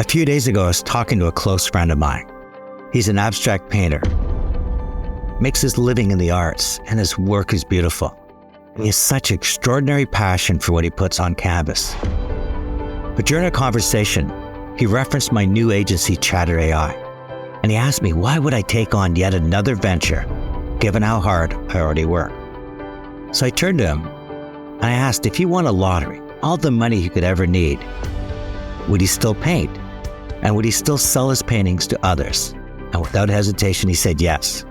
few days ago, I was talking to a close friend of mine. He's an abstract painter, makes his living in the arts, and his work is beautiful. He has such extraordinary passion for what he puts on canvas. But during a conversation, he referenced my new agency, Chatter AI, and he asked me, why would I take on yet another venture, given how hard I already work? So I turned to him, and I asked if he won a lottery, all the money he could ever need, would he still paint? And would he still sell his paintings to others? And without hesitation, he said yes.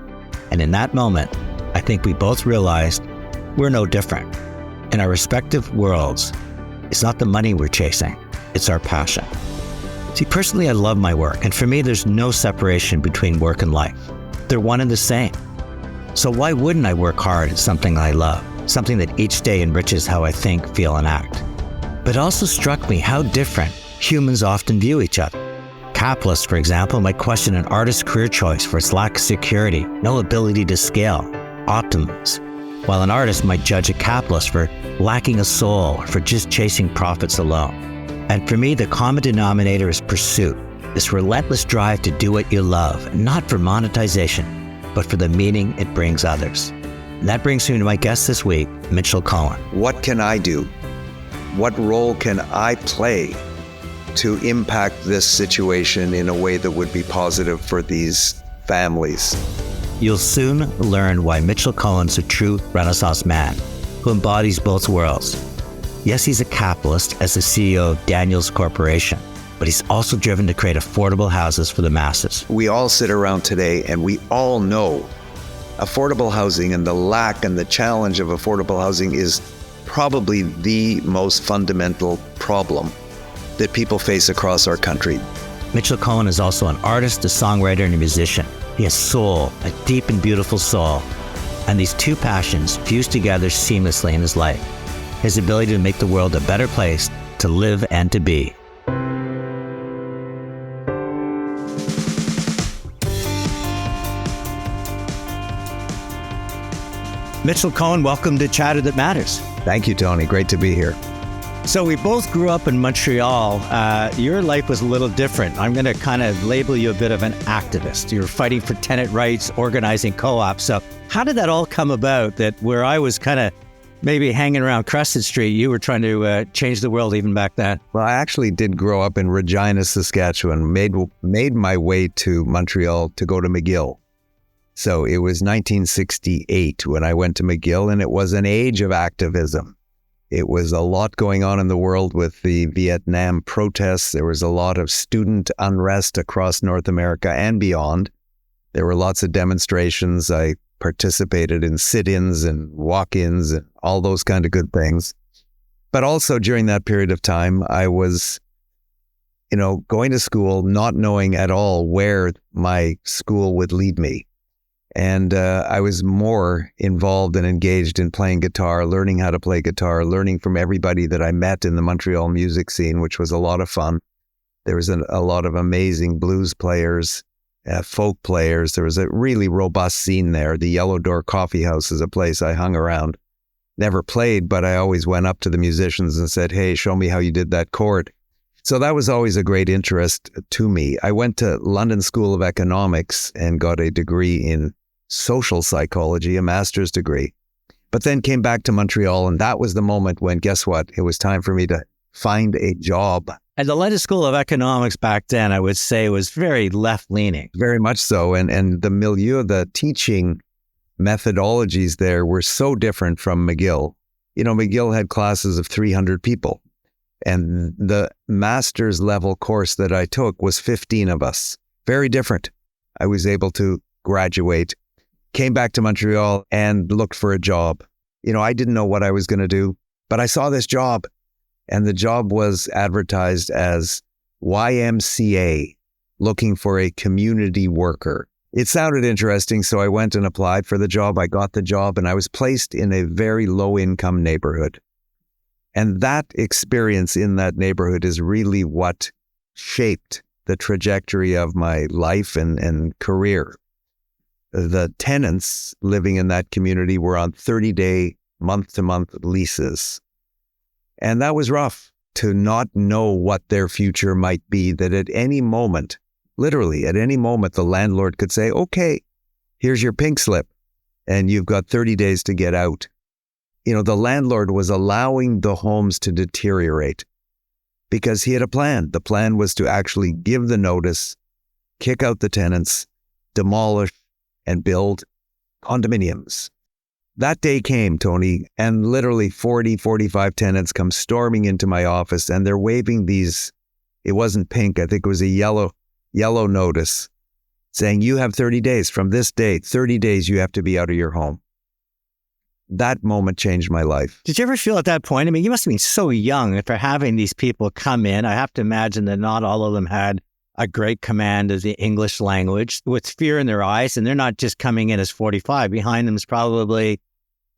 And in that moment, I think we both realized we're no different. In our respective worlds, it's not the money we're chasing, it's our passion. See, personally, I love my work, and for me, there's no separation between work and life. They're one and the same. So why wouldn't I work hard at something I love, something that each day enriches how I think, feel, and act? But it also struck me how different humans often view each other. Capitalists, for example, might question an artist's career choice for its lack of security, no ability to scale, optimize, while an artist might judge a capitalist for lacking a soul or for just chasing profits alone. And for me, the common denominator is pursuit, this relentless drive to do what you love, not for monetization, but for the meaning it brings others. And that brings me to my guest this week, Mitchell Cohen. What can I do? What role can I play to impact this situation in a way that would be positive for these families? You'll soon learn why Mitchell Cohen's a true Renaissance man who embodies both worlds. Yes, he's a capitalist as the CEO of Daniels Corporation, but he's also driven to create affordable houses for the masses. We all sit around today and we all know affordable housing and the lack and the challenge of affordable housing is probably the most fundamental problem that people face across our country. Mitchell Cohen is also an artist, a songwriter, and a musician. He has soul, a deep and beautiful soul. And these two passions fuse together seamlessly in his life. His ability to make the world a better place to live and to be. Mitchell Cohen, welcome to Chatter That Matters. Thank you, Tony. Great to be here. So we both grew up in Montreal. Your life was a little different. I'm going to kind of label you a bit of an activist. You were fighting for tenant rights, organizing co-ops. So how did that all come about that where I was kind of maybe hanging around Crescent Street, you were trying to change the world even back then? Well, I actually did grow up in Regina, Saskatchewan, made my way to Montreal to go to McGill. So it was 1968 when I went to McGill, and it was an age of activism. It was a lot going on in the world with the Vietnam protests. There was a lot of student unrest across North America and beyond. There were lots of demonstrations. I participated in sit-ins and walk-ins and all those kind of good things. But also during that period of time, I was, going to school, not knowing at all where my school would lead me. And I was more involved and engaged in playing guitar, learning how to play guitar, learning from everybody that I met in the Montreal music scene, which was a lot of fun. There was a lot of amazing blues players, folk players. There was a really robust scene there. The Yellow Door Coffee House is a place I hung around. Never played, but I always went up to the musicians and said, hey, show me how you did that chord. So that was always a great interest to me. I went to London School of Economics and got a degree in social psychology, a master's degree, but then came back to Montreal. And that was the moment when, guess what? It was time for me to find a job. And the London School of Economics back then, I would say, was very left-leaning. Very much so. And the milieu, the teaching methodologies there were so different from McGill. McGill had classes of 300 people. And the master's level course that I took was 15 of us. Very different. I was able to graduate, came back to Montreal and looked for a job. I didn't know what I was going to do, but I saw this job, and the job was advertised as YMCA, looking for a community worker. It sounded interesting, so I went and applied for the job. I got the job, and I was placed in a very low-income neighborhood. And that experience in that neighborhood is really what shaped the trajectory of my life and career. The tenants living in that community were on 30-day, month-to-month leases. And that was rough. to not know what their future might be, that at any moment, literally at any moment, the landlord could say, okay, here's your pink slip and you've got 30 days to get out. The landlord was allowing the homes to deteriorate because he had a plan. The plan was to actually give the notice, kick out the tenants, demolish, and build condominiums. That day came, Tony, and literally 40, 45 tenants come storming into my office and they're waving these, it wasn't pink, I think it was a yellow notice saying, you have 30 days from this date, 30 days you have to be out of your home. That moment changed my life. Did you ever feel at that point, you must have been so young after having these people come in. I have to imagine that not all of them had a great command of the English language with fear in their eyes. And they're not just coming in as 45. Behind them is probably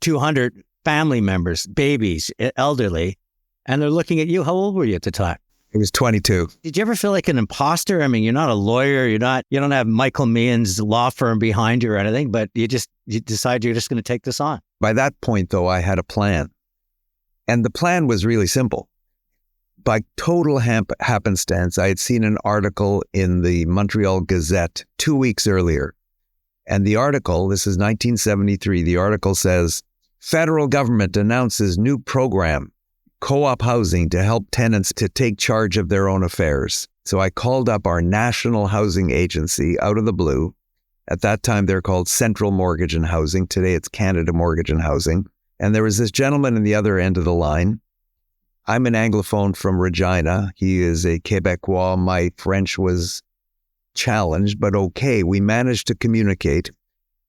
200 family members, babies, elderly. And they're looking at you. How old were you at the time? I was 22. Did you ever feel like an imposter? You're not a lawyer. You don't have Michael Meehan's law firm behind you or anything, but you decide you're just going to take this on. By that point, though, I had a plan. And the plan was really simple. By total happenstance, I had seen an article in the Montreal Gazette 2 weeks earlier. And the article, this is 1973, the article says, federal government announces new program, co-op housing, to help tenants to take charge of their own affairs. So I called up our national housing agency out of the blue. At that time, they're called Central Mortgage and Housing. Today, it's Canada Mortgage and Housing. And there was this gentleman in the other end of the line. I'm an Anglophone from Regina. He is a Quebecois. My French was challenged, but okay. We managed to communicate.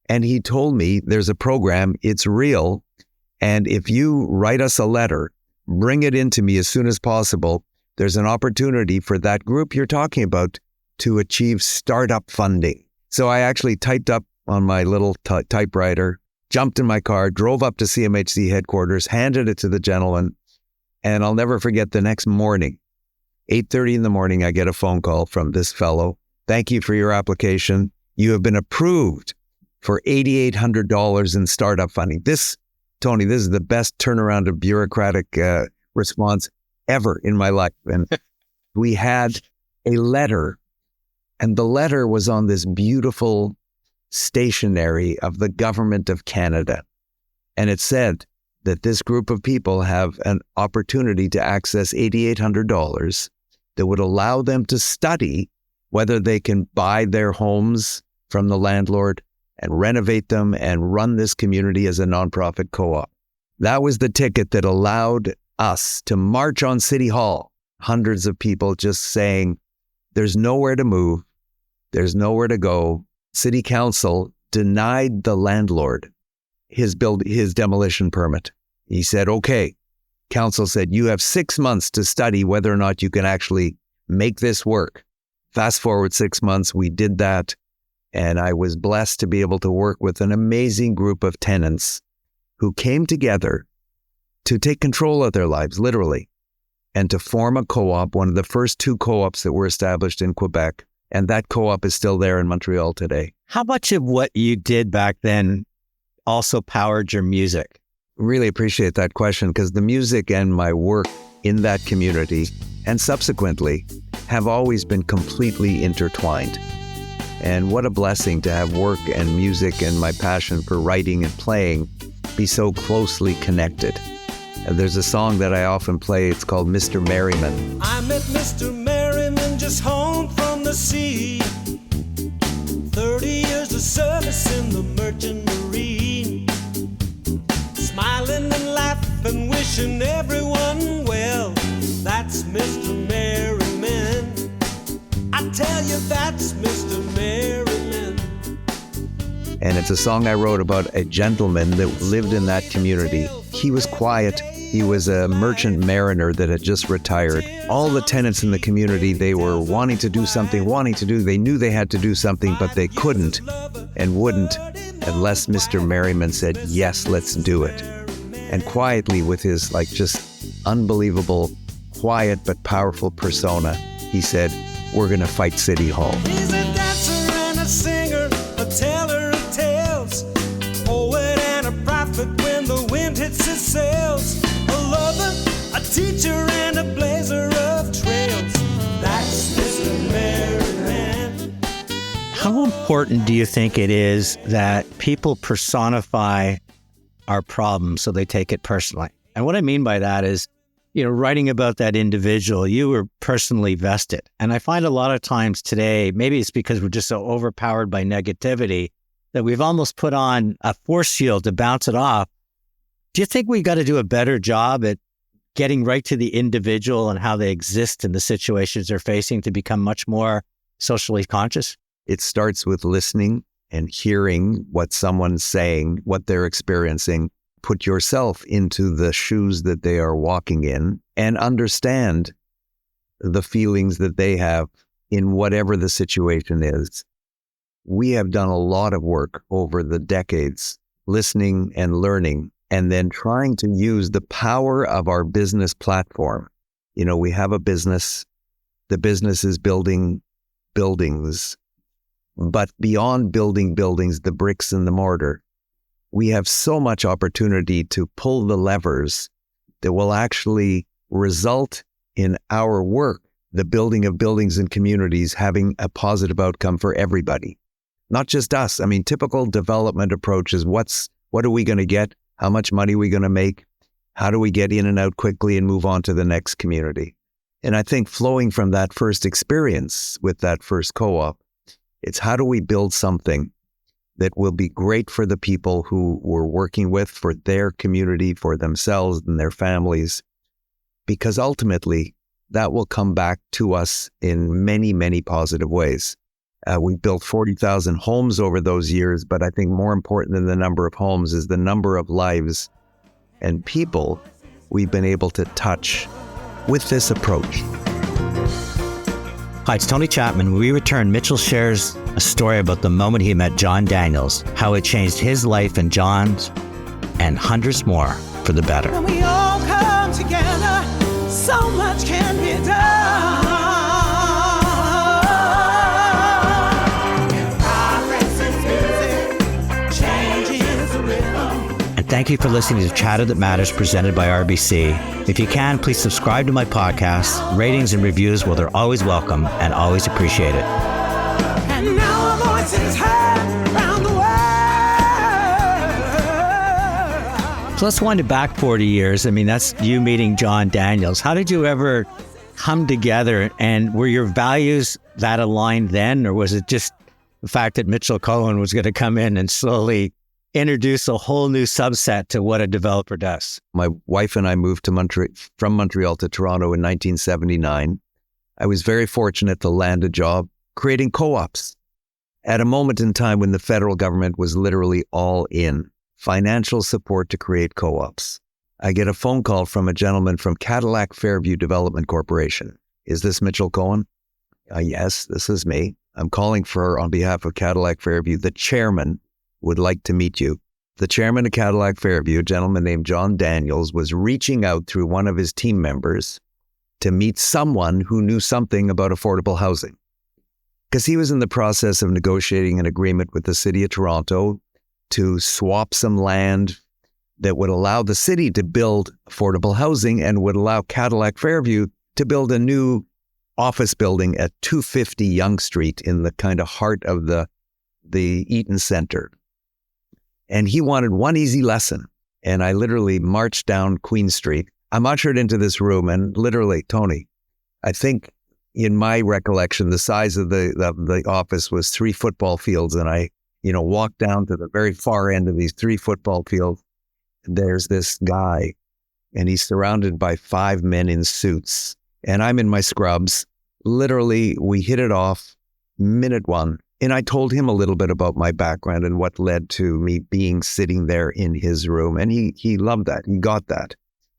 And he told me there's a program, it's real. And if you write us a letter, bring it into me as soon as possible, there's an opportunity for that group you're talking about to achieve startup funding. So I actually typed up on my little typewriter, jumped in my car, drove up to CMHC headquarters, handed it to the gentleman. And I'll never forget the next morning, 8:30 in the morning, I get a phone call from this fellow. Thank you for your application. You have been approved for $8,800 in startup funding. Tony, this is the best turnaround of bureaucratic response ever in my life. And we had a letter, and the letter was on this beautiful stationery of the Government of Canada. And it said that this group of people have an opportunity to access $8,800 that would allow them to study whether they can buy their homes from the landlord and renovate them and run this community as a nonprofit co-op. That was the ticket that allowed us to march on City Hall. Hundreds of people just saying, there's nowhere to move. There's nowhere to go. City Council denied the landlord his demolition permit. He said, okay. Council said, you have 6 months to study whether or not you can actually make this work. Fast forward 6 months, we did that. And I was blessed to be able to work with an amazing group of tenants who came together to take control of their lives, literally, and to form a co-op, one of the first 2 co-ops that were established in Quebec. And that co-op is still there in Montreal today. How much of what you did back then also powered your music? Really appreciate that question, because the music and my work in that community and subsequently have always been completely intertwined. And what a blessing to have work and music and my passion for writing and playing be so closely connected. There's a song that I often play. It's called Mr. Merriman. I met Mr. Merriman just home from the sea. 30 years of service in the merchant marine. Smiling and laughing, wishing everyone well. That's Mr. Merriman. I tell you, that's Mr. Merriman. And it's a song I wrote about a gentleman that lived in that community. He was quiet. He was a merchant mariner that had just retired. All the tenants in the community, they were wanting to do something, they knew they had to do something, but they couldn't and wouldn't unless Mr. Merriman said, yes, let's do it. And quietly, with his just unbelievable, quiet but powerful persona, he said, we're going to fight City Hall. He's a dancer and a singer, a teller of tales, poet and a prophet when the wind hits his sails, a lover, a teacher and a blazer. important do you think it is that people personify our problems so they take it personally? And what I mean by that is, writing about that individual, you were personally vested. And I find a lot of times today, maybe it's because we're just so overpowered by negativity that we've almost put on a force field to bounce it off. Do you think we got to do a better job at getting right to the individual and how they exist in the situations they're facing to become much more socially conscious? It starts with listening and hearing what someone's saying, what they're experiencing. Put yourself into the shoes that they are walking in and understand the feelings that they have in whatever the situation is. We have done a lot of work over the decades, listening and learning, and then trying to use the power of our business platform. We have a business. The business is building buildings. But beyond building buildings, the bricks and the mortar, we have so much opportunity to pull the levers that will actually result in our work, the building of buildings and communities, having a positive outcome for everybody. Not just us. Typical development approach is what are we going to get? How much money are we going to make? How do we get in and out quickly and move on to the next community? And I think flowing from that first experience with that first co-op, it's how do we build something that will be great for the people who we're working with, for their community, for themselves and their families, because ultimately that will come back to us in many, many positive ways. We built 40,000 homes over those years, but I think more important than the number of homes is the number of lives and people we've been able to touch with this approach. Hi, it's Tony Chapman. When we return, Mitchell shares a story about the moment he met John Daniels, how it changed his life and John's, and hundreds more for the better. When we all come together, so much can be done. Thank you for listening to Chatter That Matters, presented by RBC. If you can, please subscribe to my podcast. Ratings and reviews, well, they're always welcome and always appreciated. And now our voices heard around the world. So let's wind it back 40 years. That's you meeting John Daniels. How did you ever come together, and were your values that aligned then, or was it just the fact that Mitchell Cohen was going to come in and slowly introduce a whole new subset to what a developer does? My wife and I moved to from Montreal to Toronto in 1979. I was very fortunate to land a job creating co-ops at a moment in time when the federal government was literally all in financial support to create co-ops. I get a phone call from a gentleman from Cadillac Fairview Development Corporation. Is this Mitchell Cohen? Yes, this is me. I'm calling on behalf of Cadillac Fairview. The chairman would like to meet you. The chairman of Cadillac Fairview, a gentleman named John Daniels, was reaching out through one of his team members to meet someone who knew something about affordable housing. Because he was in the process of negotiating an agreement with the city of Toronto to swap some land that would allow the city to build affordable housing and would allow Cadillac Fairview to build a new office building at 250 Yonge Street in the kind of heart of the Eaton Center. And he wanted one easy lesson. And I literally marched down Queen Street. I'm ushered into this room, and literally, Tony, I think in my recollection, the size of the office was 3 football fields. And I, walked down to the very far end of these 3 football fields. There's this guy, and he's surrounded by 5 men in suits. And I'm in my scrubs. Literally, we hit it off minute one. And I told him a little bit about my background and what led to me sitting there in his room. And he loved that. He got that.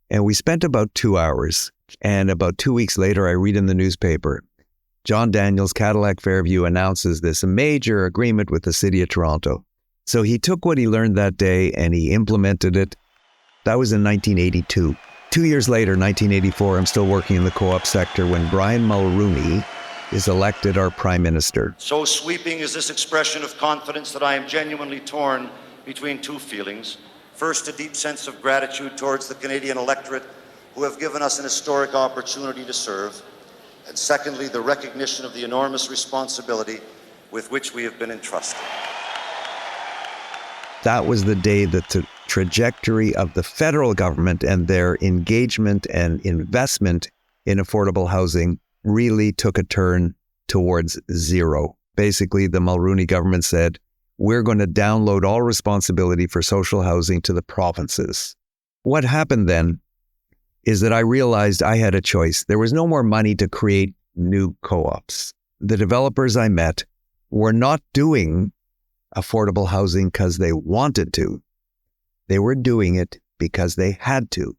And we spent about 2 hours. And about 2 weeks later, I read in the newspaper, John Daniels, Cadillac Fairview, announces this major agreement with the city of Toronto. So he took what he learned that day and he implemented it. That was in 1982. 2 years later, 1984, I'm still working in the co-op sector when Brian Mulroney is elected our Prime Minister. So sweeping is this expression of confidence that I am genuinely torn between 2 feelings. First, a deep sense of gratitude towards the Canadian electorate who have given us an historic opportunity to serve. And secondly, the recognition of the enormous responsibility with which we have been entrusted. That was the day that the trajectory of the federal government and their engagement and investment in affordable housing really took a turn towards zero. Basically, the Mulroney government said, we're going to download all responsibility for social housing to the provinces. What happened then is that I realized I had a choice. There was no more money to create new co-ops. The developers I met were not doing affordable housing because they wanted to. They were doing it because they had to.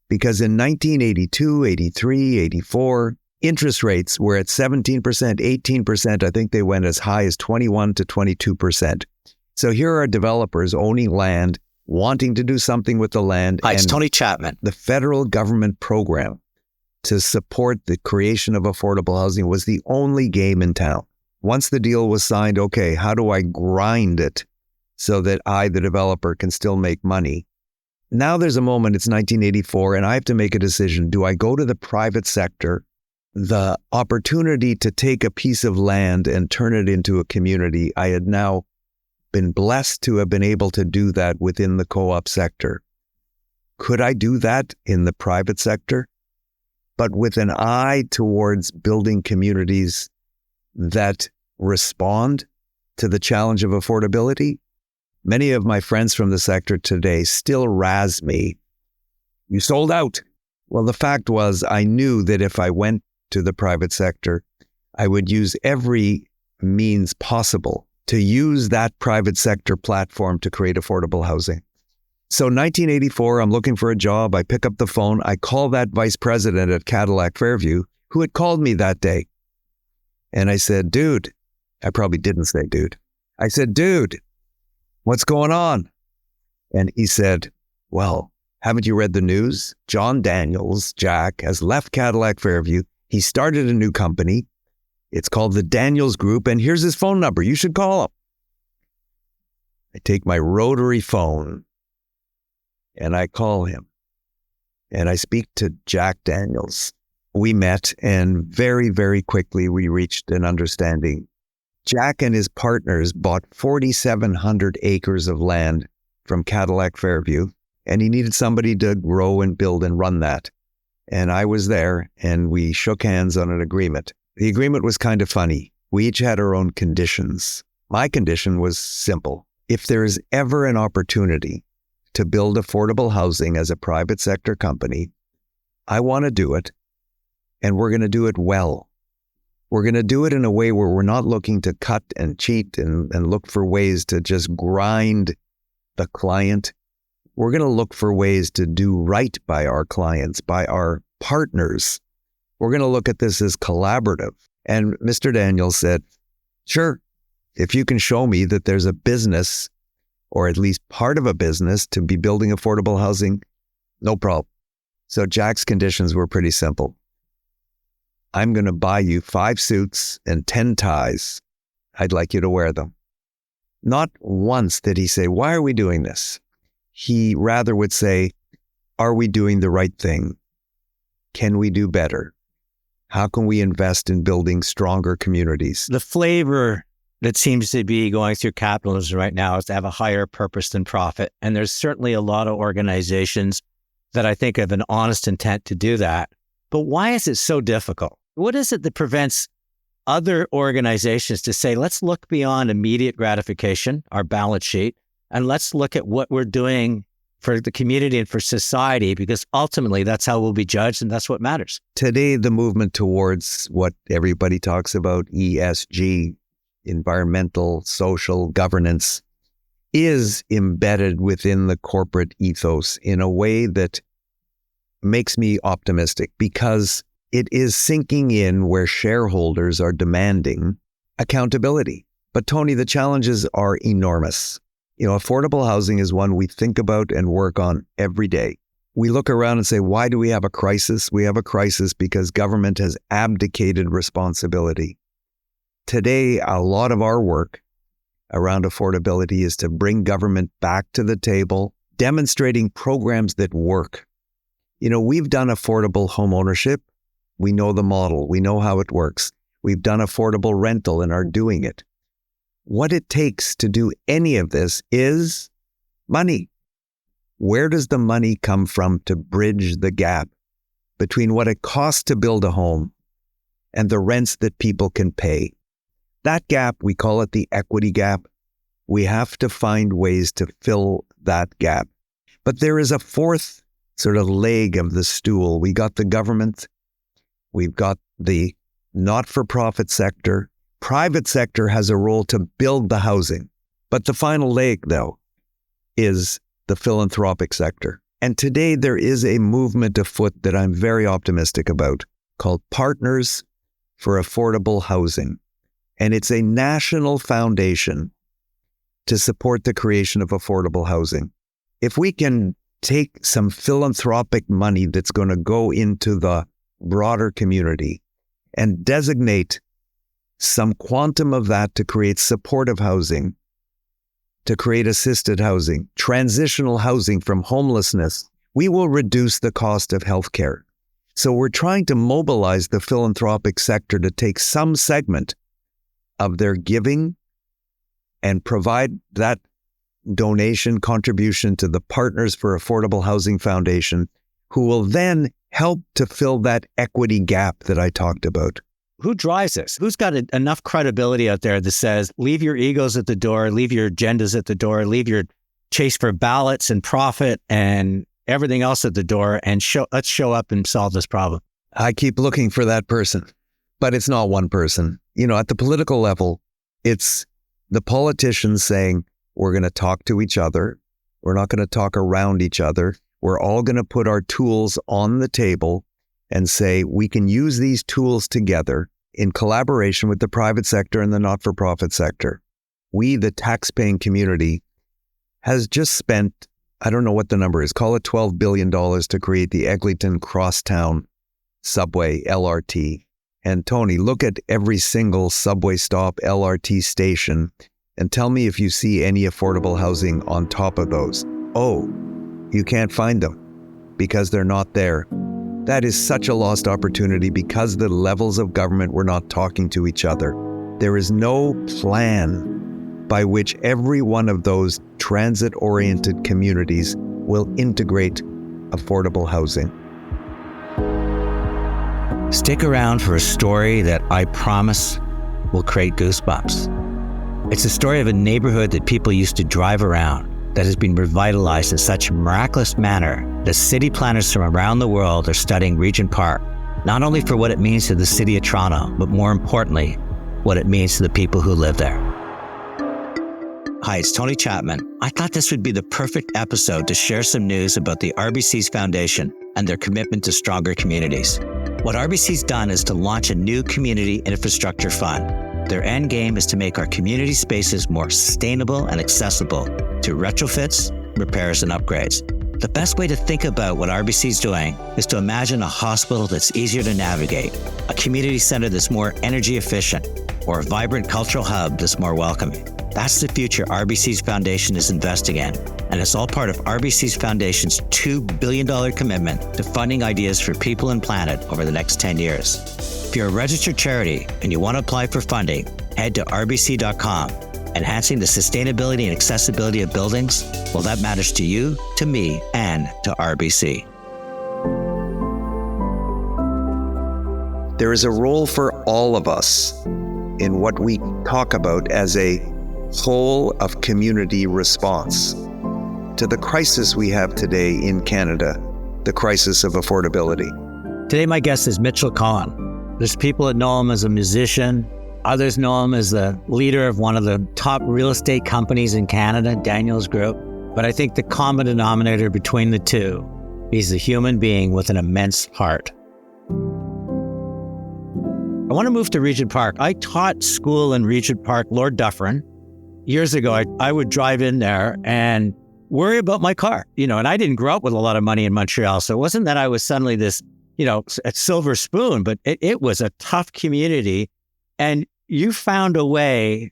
Because in 1982, 83, 84, interest rates were at 17%, 18%. I think they went as high as 21 to 22%. So here are developers owning land, wanting to do something with the land. Hi, it's and Tony Chapman. the federal government program to support the creation of affordable housing was the only game in town. Once the deal was signed, okay, how do I grind it so that I, the developer, can still make money? Now there's a moment, it's 1984, and I have to make a decision. Do I go to the private sector? The opportunity to take a piece of land and turn it into a community, I had now been blessed to have been able to do that within the co-op sector. Could I do that in the private sector? But with an eye towards building communities that respond to the challenge of affordability? Many of my friends from the sector today still razz me. You sold out. Well, the fact was, I knew that if I went to the private sector, I would use every means possible to use that private sector platform to create affordable housing. So 1984, I'm looking for a job. I pick up the phone. I call that vice president at Cadillac Fairview who had called me that day. And I said, dude, I probably didn't say dude. I said, dude, what's going on? And he said, well, haven't you read the news? John Daniels, Jack, has left Cadillac Fairview. He started a new company. It's called the Daniels Group, and here's his phone number. You should call him. I take my rotary phone and I call him. And I speak to Jack Daniels. We met, and very, very quickly we reached an understanding. Jack and his partners bought 4,700 acres of land from Cadillac Fairview, and he needed somebody to grow and build and run that. And I was there, and we shook hands on an agreement. The agreement was kind of funny. We each had our own conditions. My condition was simple. If there is ever an opportunity to build affordable housing as a private sector company, I want to do it, and we're going to do it well. We're going to do it in a way where we're not looking to cut and cheat and look for ways to just grind the client. We're going to look for ways to do right by our clients, by our partners. We're going to look at this as collaborative. And Mr. Daniels said, sure, if you can show me that there's a business, or at least part of a business, to be building affordable housing, no problem. So Jack's conditions were pretty simple. I'm going to buy you 5 suits and 10 ties. I'd like you to wear them. Not once did he say, why are we doing this? He rather would say, are we doing the right thing? Can we do better? How can we invest in building stronger communities? The flavor that seems to be going through capitalism right now is to have a higher purpose than profit. And there's certainly a lot of organizations that I think have an honest intent to do that. But why is it so difficult? What is it that prevents other organizations to say, let's look beyond immediate gratification, our balance sheet, and let's look at what we're doing for the community and for society, because ultimately that's how we'll be judged and that's what matters. Today, the movement towards what everybody talks about, ESG, environmental, social governance, is embedded within the corporate ethos in a way that makes me optimistic, because it is sinking in where shareholders are demanding accountability. But Tony, the challenges are enormous. You know, affordable housing is one we think about and work on every day. We look around and say, why do we have a crisis? We have a crisis because government has abdicated responsibility. Today, a lot of our work around affordability is to bring government back to the table, demonstrating programs that work. You know, we've done affordable home ownership. We know the model. We know how it works. We've done affordable rental and are doing it. what it takes to do any of this is money. Where does the money come from to bridge the gap between what it costs to build a home and the rents that people can pay? That gap, we call it the equity gap. We have to find ways to fill that gap. But there is a fourth sort of leg of the stool. We got the government. We've got the not-for-profit sector. Private sector has a role to build the housing. But the final leg, though, is the philanthropic sector. And today there is a movement afoot that I'm very optimistic about called Partners for Affordable Housing. And it's a national foundation to support the creation of affordable housing. If we can take some philanthropic money that's going to go into the broader community and designate some quantum of that to create supportive housing, to create assisted housing, transitional housing from homelessness, we will reduce the cost of healthcare. So we're trying to mobilize the philanthropic sector to take some segment of their giving and provide that donation contribution to the Partners for Affordable Housing Foundation, who will then help to fill that equity gap that I talked about. Who drives this? Who's got enough credibility out there that says, leave your egos at the door, leave your agendas at the door, leave your chase for ballots and profit and everything else at the door, and let's show up and solve this problem? I keep looking for that person, but it's not one person. You know, at the political level, it's the politicians saying, we're going to talk to each other. We're not going to talk around each other. We're all going to put our tools on the table and say, we can use these tools together in collaboration with the private sector and the not-for-profit sector. We, the tax-paying community, has just spent, I don't know what the number is, call it $12 billion to create the Eglinton Crosstown subway, LRT. And Tony, look at every single subway stop, LRT station, and tell me if you see any affordable housing on top of those. Oh, you can't find them because they're not there. That is such a lost opportunity because the levels of government were not talking to each other. There is no plan by which every one of those transit-oriented communities will integrate affordable housing. Stick around for a story that I promise will create goosebumps. It's a story of a neighborhood that people used to drive around that has been revitalized in such a miraculous manner that city planners from around the world are studying Regent Park, not only for what it means to the city of Toronto, but more importantly, what it means to the people who live there. Hi, it's Tony Chapman. I thought this would be the perfect episode to share some news about the RBC's Foundation and their commitment to stronger communities. What RBC's done is to launch a new community infrastructure fund. Their end game is to make our community spaces more sustainable and accessible to retrofits, repairs, and upgrades. The best way to think about what RBC's doing is to imagine a hospital that's easier to navigate, a community center that's more energy efficient, or a vibrant cultural hub that's more welcoming. That's the future RBC's Foundation is investing in, and it's all part of RBC's Foundation's $2 billion commitment to funding ideas for people and planet over the next 10 years. If you're a registered charity and you want to apply for funding, head to rbc.com. Enhancing the sustainability and accessibility of buildings, well, that matters to you, to me, and to RBC. There is a role for all of us in what we talk about as a whole of community response to the crisis we have today in Canada, the crisis of affordability. Today, my guest is Mitchell Cohen. There's people that know him as a musician. Others know him as the leader of one of the top real estate companies in Canada, Daniels Group. But I think the common denominator between the two, he's a human being with an immense heart. I want to move to Regent Park. I taught school in Regent Park, Lord Dufferin. Years ago, I would drive in there and worry about my car, and I didn't grow up with a lot of money in Montreal. So it wasn't that I was suddenly this, a silver spoon, but it was a tough community. And you found a way,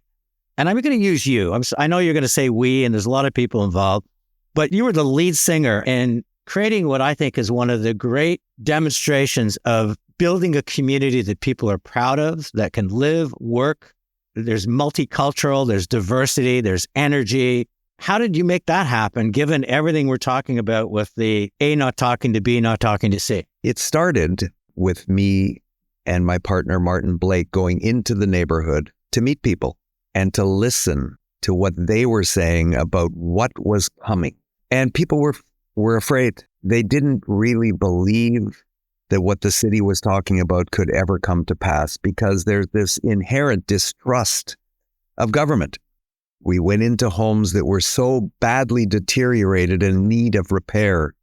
and I'm going to use you. I know you're going to say we, and there's a lot of people involved, but you were the lead singer in creating what I think is one of the great demonstrations of building a community that people are proud of, that can live, work, there's multicultural, there's diversity, there's energy. How did you make that happen, given everything we're talking about with the A not talking to B, not talking to C? It started with me and my partner, Martin Blake, going into the neighborhood to meet people and to listen to what they were saying about what was coming. And people were afraid. They didn't really believe that what the city was talking about could ever come to pass because there's this inherent distrust of government. We went into homes that were so badly deteriorated and in need of repair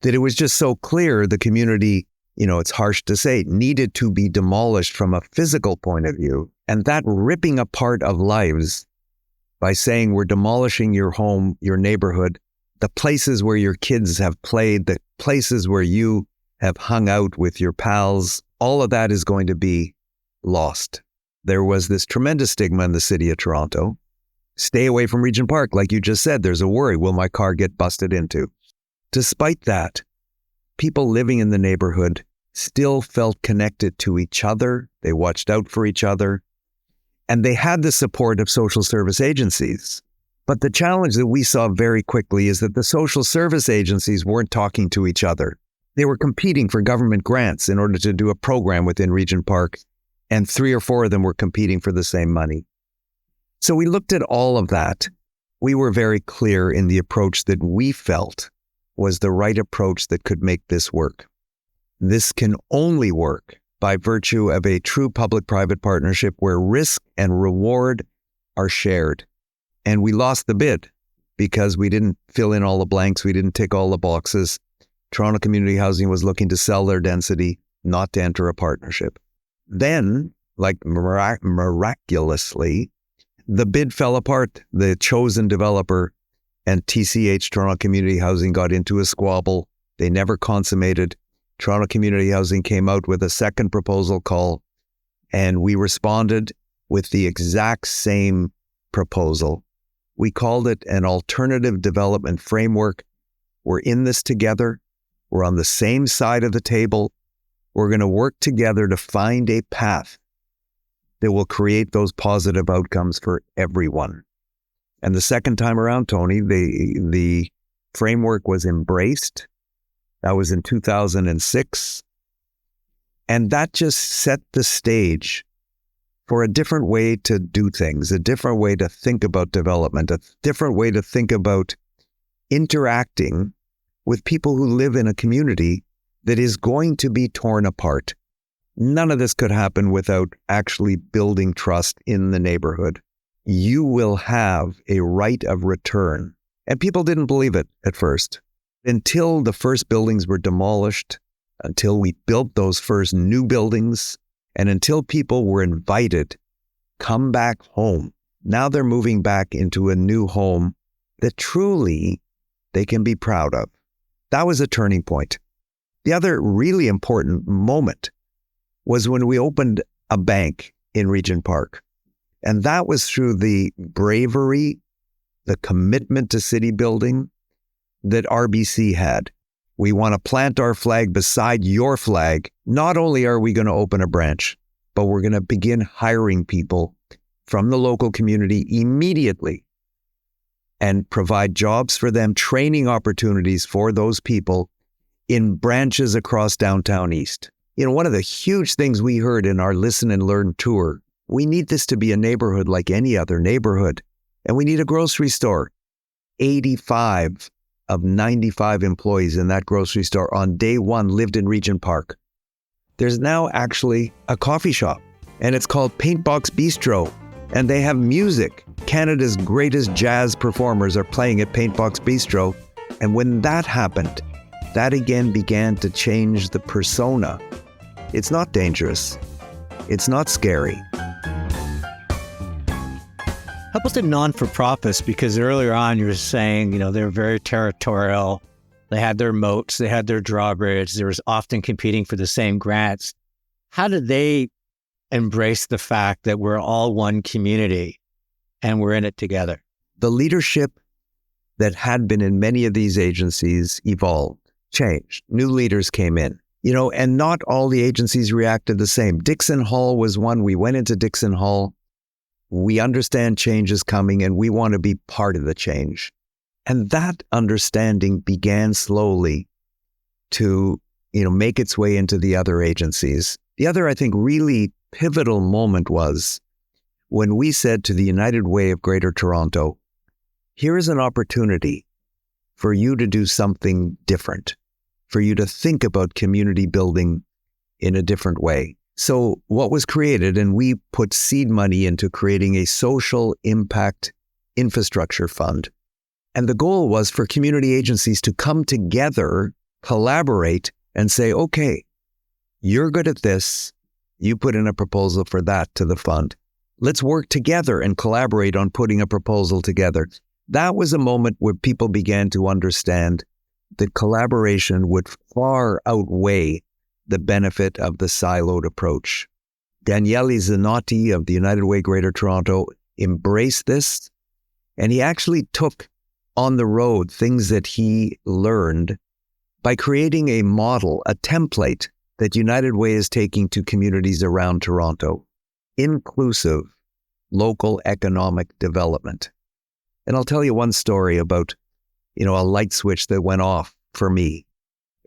that it was just so clear the community, it's harsh to say, needed to be demolished from a physical point of view. And that ripping apart of lives by saying we're demolishing your home, your neighborhood, the places where your kids have played, the places where you have hung out with your pals, all of that is going to be lost. There was this tremendous stigma in the city of Toronto. Stay away from Regent Park. Like you just said, there's a worry. Will my car get busted into? Despite that, people living in the neighborhood still felt connected to each other. They watched out for each other. And they had the support of social service agencies. But the challenge that we saw very quickly is that the social service agencies weren't talking to each other. They were competing for government grants in order to do a program within Regent Park, and 3 or 4 of them were competing for the same money. So we looked at all of that. We were very clear in the approach that we felt was the right approach that could make this work. This can only work by virtue of a true public-private partnership where risk and reward are shared. And we lost the bid because we didn't fill in all the blanks. We didn't tick all the boxes. Toronto Community Housing was looking to sell their density, not to enter a partnership. Then, like miraculously, the bid fell apart. The chosen developer and TCH, Toronto Community Housing, got into a squabble. They never consummated. Toronto Community Housing came out with a second proposal call, and we responded with the exact same proposal. We called it an alternative development framework. We're in this together. We're on the same side of the table. We're going to work together to find a path that will create those positive outcomes for everyone. And the second time around, Tony, the framework was embraced. That was in 2006. And that just set the stage for a different way to do things, a different way to think about development, a different way to think about interacting with people who live in a community that is going to be torn apart. None of this could happen without actually building trust in the neighborhood. You will have a right of return. And people didn't believe it at first. Until the first buildings were demolished, until we built those first new buildings, and until people were invited, come back home. Now they're moving back into a new home that truly they can be proud of. That was a turning point. The other really important moment was when we opened a bank in Regent Park. And that was through the bravery, the commitment to city building that RBC had. We want to plant our flag beside your flag. Not only are we going to open a branch, but we're going to begin hiring people from the local community immediately and provide jobs for them, training opportunities for those people in branches across downtown East. One of the huge things we heard in our Listen and Learn tour, we need this to be a neighborhood like any other neighborhood. And we need a grocery store. 85 of 95 employees in that grocery store on day one lived in Regent Park. There's now actually a coffee shop, and it's called Paintbox Bistro. And they have music. Canada's greatest jazz performers are playing at Paintbox Bistro. And when that happened, that again began to change the persona. It's not dangerous. It's not scary. How about the non-for-profits? Because earlier on you were saying, they're very territorial. They had their moats. They had their drawbridge. There was often competing for the same grants. How did they embrace the fact that we're all one community and we're in it together? The leadership that had been in many of these agencies evolved, changed. New leaders came in, and not all the agencies reacted the same. Dixon Hall was one. We went into Dixon Hall We understand change is coming and we want to be part of the change. And that understanding began slowly to, make its way into the other agencies. The other, I think, really pivotal moment was when we said to the United Way of Greater Toronto, here is an opportunity for you to do something different, for you to think about community building in a different way. So what was created, and we put seed money into creating a social impact infrastructure fund. And the goal was for community agencies to come together, collaborate, and say, okay, you're good at this. You put in a proposal for that to the fund. Let's work together and collaborate on putting a proposal together. That was a moment where people began to understand that collaboration would far outweigh the benefit of the siloed approach. Daniele Zanotti of the United Way Greater Toronto embraced this, and he actually took on the road things that he learned by creating a model, a template that United Way is taking to communities around Toronto. Inclusive local economic development. And I'll tell you one story about, a light switch that went off for me.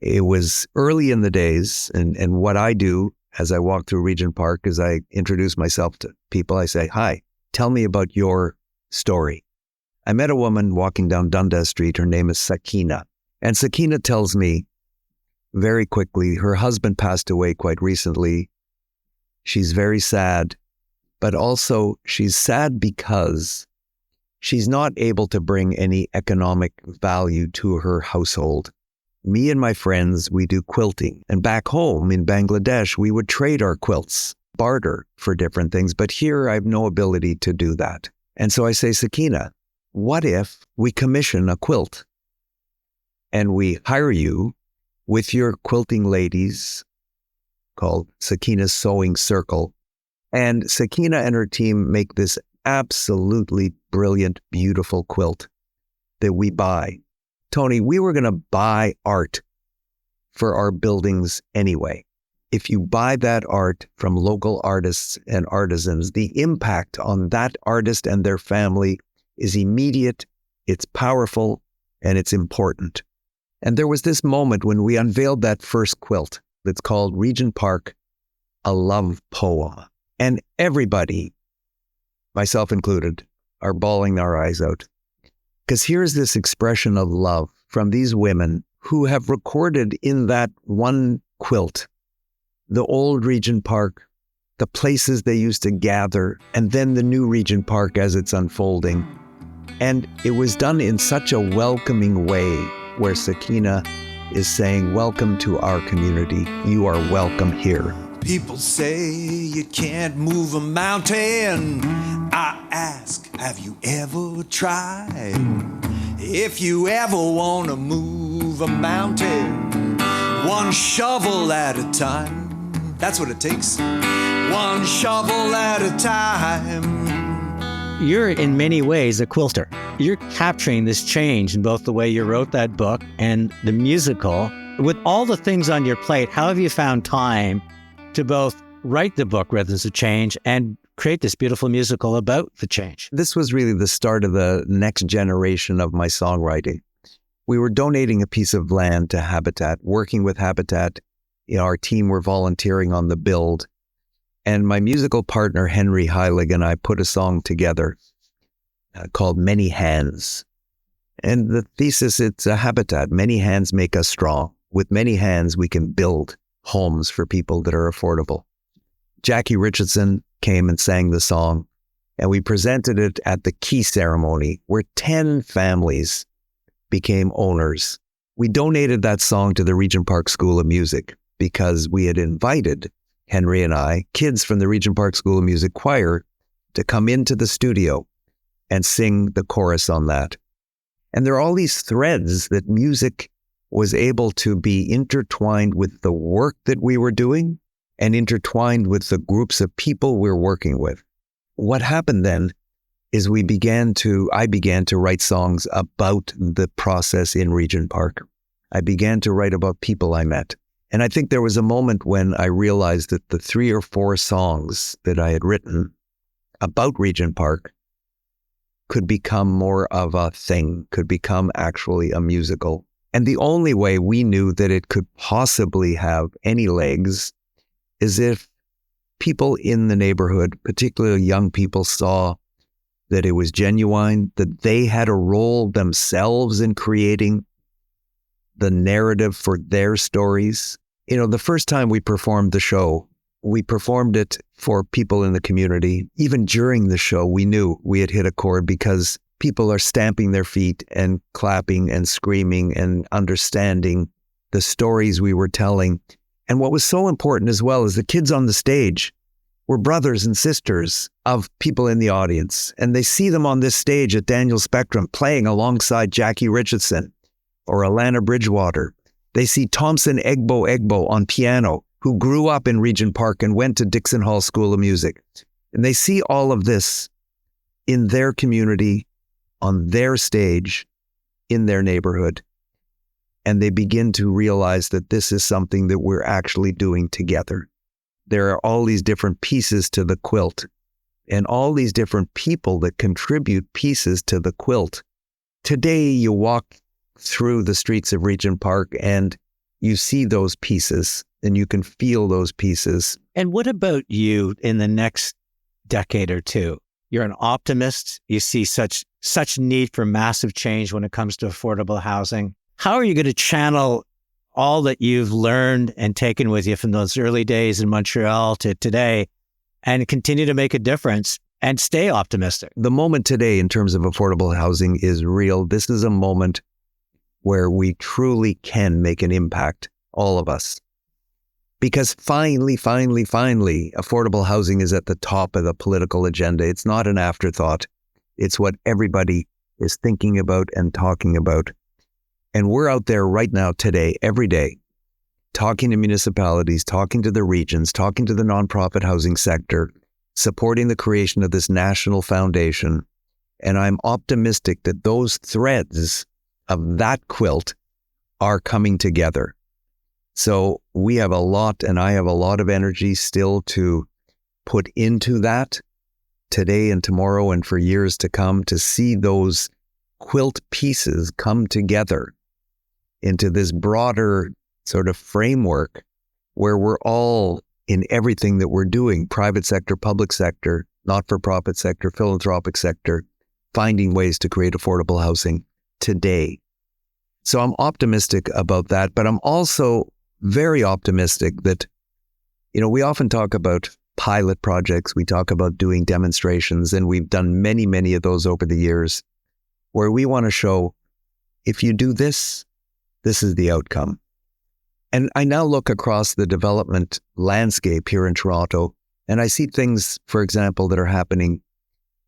It was early in the days, and what I do as I walk through Regent Park is I introduce myself to people. I say, hi, tell me about your story. I met a woman walking down Dundas Street. Her name is Sakina. And Sakina tells me very quickly, her husband passed away quite recently. She's very sad, but also she's sad because she's not able to bring any economic value to her household. Me and my friends, we do quilting. And back home in Bangladesh, we would trade our quilts, barter for different things. But here I have no ability to do that. And so I say, Sakina, what if we commission a quilt and we hire you with your quilting ladies called Sakina's Sewing Circle. And Sakina and her team make this absolutely brilliant, beautiful quilt that we buy. Tony, we were going to buy art for our buildings anyway. If you buy that art from local artists and artisans, the impact on that artist and their family is immediate, it's powerful, and it's important. And there was this moment when we unveiled that first quilt that's called Regent Park, A Love Poem. And everybody, myself included, are bawling our eyes out. Because here's this expression of love from these women who have recorded in that one quilt the old Regent Park, the places they used to gather, and then the new Regent Park as it's unfolding. And it was done in such a welcoming way where Sakina is saying, welcome to our community. You are welcome here. People say you can't move a mountain. I ask, have you ever tried? If you ever want to move a mountain, one shovel at a time. That's what it takes. One shovel at a time. You're in many ways a quilter. You're capturing this change in both the way you wrote that book and the musical. With all the things on your plate, how have you found time to both write the book, Rhythms of Change, and create this beautiful musical about the change? This was really the start of the next generation of my songwriting. We were donating a piece of land to Habitat, working with Habitat. Our team were volunteering on the build. And my musical partner, Henry Heilig, and I put a song together called Many Hands. And the thesis, it's a habitat. Many hands make us strong. With many hands, we can build homes for people that are affordable. Jackie Richardson came and sang the song, and we presented it at the key ceremony where 10 families became owners. We donated that song to the Regent Park School of Music because we had invited, Henry and I, kids from the Regent Park School of Music choir to come into the studio and sing the chorus on that. And there are all these threads that music was able to be intertwined with the work that we were doing and intertwined with the groups of people we're working with. What happened then is I began to write songs about the process in Regent Park. I began to write about people I met. And I think there was a moment when I realized that the 3 or 4 songs that I had written about Regent Park could become more of a thing, could become actually a musical. And the only way we knew that it could possibly have any legs is if people in the neighborhood, particularly young people, saw that it was genuine, that they had a role themselves in creating the narrative for their stories. You know, the first time we performed the show, we performed it for people in the community. Even during the show, we knew we had hit a chord because people are stamping their feet and clapping and screaming and understanding the stories we were telling. And what was so important as well is the kids on the stage were brothers and sisters of people in the audience. And they see them on this stage at Daniel Spectrum playing alongside Jackie Richardson or Alana Bridgewater. They see Thompson Egbo on piano, who grew up in Regent Park and went to Dixon Hall School of Music. And they see all of this in their community, on their stage, in their neighborhood. And they begin to realize that this is something that we're actually doing together. There are all these different pieces to the quilt and all these different people that contribute pieces to the quilt. Today, you walk through the streets of Regent Park and you see those pieces and you can feel those pieces. And what about you in the next decade or two? You're an optimist. You see such need for massive change when it comes to affordable housing. How are you going to channel all that you've learned and taken with you from those early days in Montreal to today and continue to make a difference and stay optimistic? The moment today in terms of affordable housing is real. This is a moment where we truly can make an impact, all of us. Because finally, affordable housing is at the top of the political agenda. It's not an afterthought. It's what everybody is thinking about and talking about. And we're out there right now today, every day, talking to municipalities, talking to the regions, talking to the nonprofit housing sector, supporting the creation of this national foundation. And I'm optimistic that those threads of that quilt are coming together. So we have a lot, and I have a lot of energy still to put into that today and tomorrow and for years to come, to see those quilt pieces come together into this broader sort of framework where we're all in everything that we're doing, private sector, public sector, not-for-profit sector, philanthropic sector, finding ways to create affordable housing today. So I'm optimistic about that, but I'm also very optimistic that, you know, we often talk about pilot projects, we talk about doing demonstrations, and we've done many of those over the years, where we want to show, if you do this, this is the outcome. And I now look across the development landscape here in Toronto, and I see things, for example, that are happening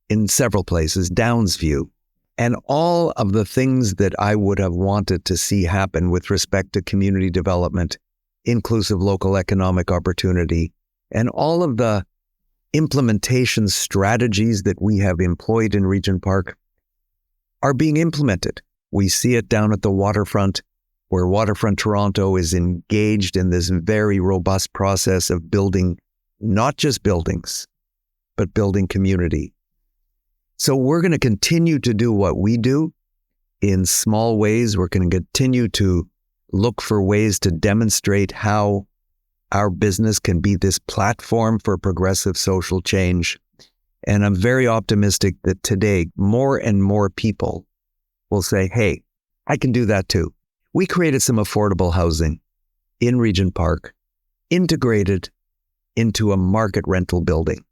in several places, Downsview, and all of the things that I would have wanted to see happen with respect to community development, inclusive local economic opportunity, and all of the implementation strategies that we have employed in Regent Park are being implemented. We see it down at the waterfront, where Waterfront Toronto is engaged in this very robust process of building not just buildings, but building community. So we're going to continue to do what we do in small ways. We're going to continue to look for ways to demonstrate how our business can be this platform for progressive social change. And I'm very optimistic that today, more and more people will say, hey, I can do that too. We created some affordable housing in Regent Park, integrated into a market rental building.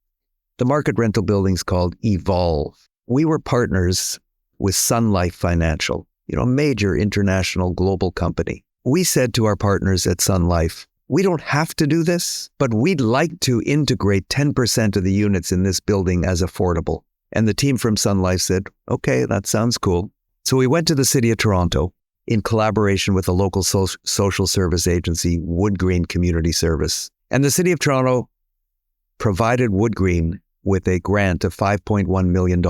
The market rental building is called Evolve. We were partners with Sun Life Financial, a major international global company. We said to our partners at Sun Life, we don't have to do this, but we'd like to integrate 10% of the units in this building as affordable. And the team from Sun Life said, okay, that sounds cool. So we went to the City of Toronto in collaboration with a local social service agency, Wood Green Community Service. And the City of Toronto provided Wood Green with a grant of $5.1 million.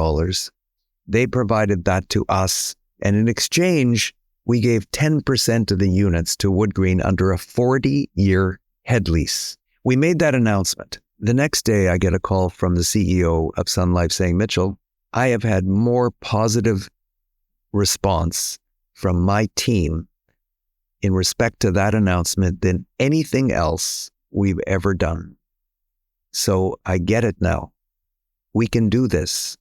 They provided that to us. And in exchange, we gave 10% of the units to Wood Green under a 40-year head lease. We made that announcement. The next day, I get a call from the CEO of Sun Life saying, Mitchell, I have had more positive response from my team in respect to that announcement than anything else we've ever done. So I get it now. We can do this.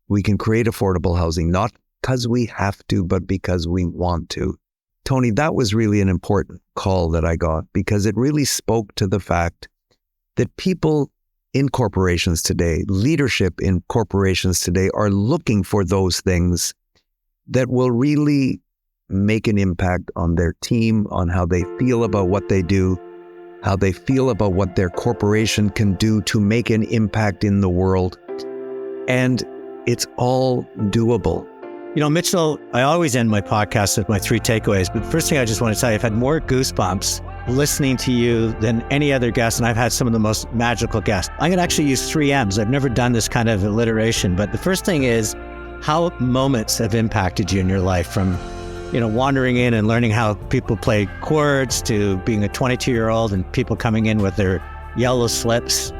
We can create affordable housing, not because we have to, but because we want to. Tony, that was really an important call that I got because it really spoke to the fact that people in corporations today, leadership in corporations today, are looking for those things that will really make an impact on their team, on how they feel about what they do, how they feel about what their corporation can do to make an impact in the world. And it's all doable. You know, Mitchell, I always end my podcast with my 3 takeaways, but first thing I just want to tell you, I've had more goosebumps listening to you than any other guest, and I've had some of the most magical guests. I'm going to actually use 3 M's. I've never done this kind of alliteration, but the first thing is how moments have impacted you in your life, from, you know, wandering in and learning how people play chords to being a 22-year-old and people coming in with their yellow slips,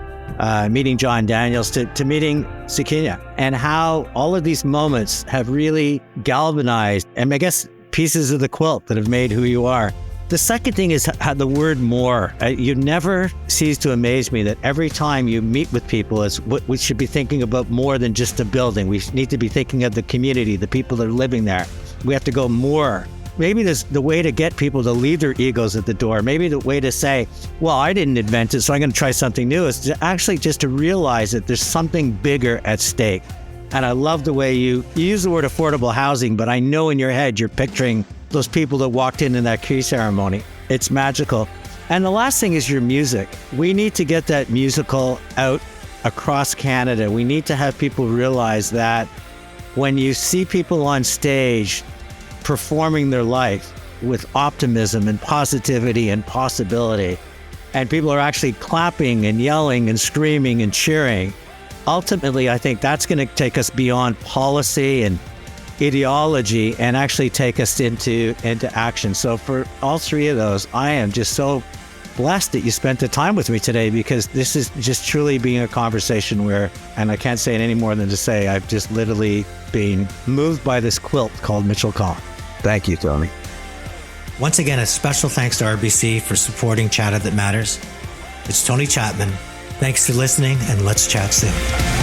meeting John Daniels to meeting Sakina, and how all of these moments have really galvanized, and I guess pieces of the quilt that have made who you are. The second thing is how the word more. You never cease to amaze me that every time you meet with people, is what we should be thinking about more than just a building. We need to be thinking of the community, the people that are living there. We have to go more. Maybe the way to get people to leave their egos at the door, maybe the way to say, well, I didn't invent it, so I'm going to try something new, is to actually just to realize that there's something bigger at stake. And I love the way you use the word affordable housing, but I know in your head you're picturing those people that walked in that key ceremony. It's magical. And the last thing is your music. We need to get that musical out across Canada. We need to have people realize that when you see people on stage performing their life with optimism and positivity and possibility, and people are actually clapping and yelling and screaming and cheering, ultimately, I think that's going to take us beyond policy and ideology and actually take us into action. So for all 3 of those, I am just so blessed that you spent the time with me today, because this is just truly being a conversation where, and I can't say it any more than to say, I've just literally been moved by this quilt called Mitchell Cohen. Thank you, Tony. Once again, a special thanks to RBC for supporting Chatter That Matters. It's Tony Chapman. Thanks for listening, and let's chat soon.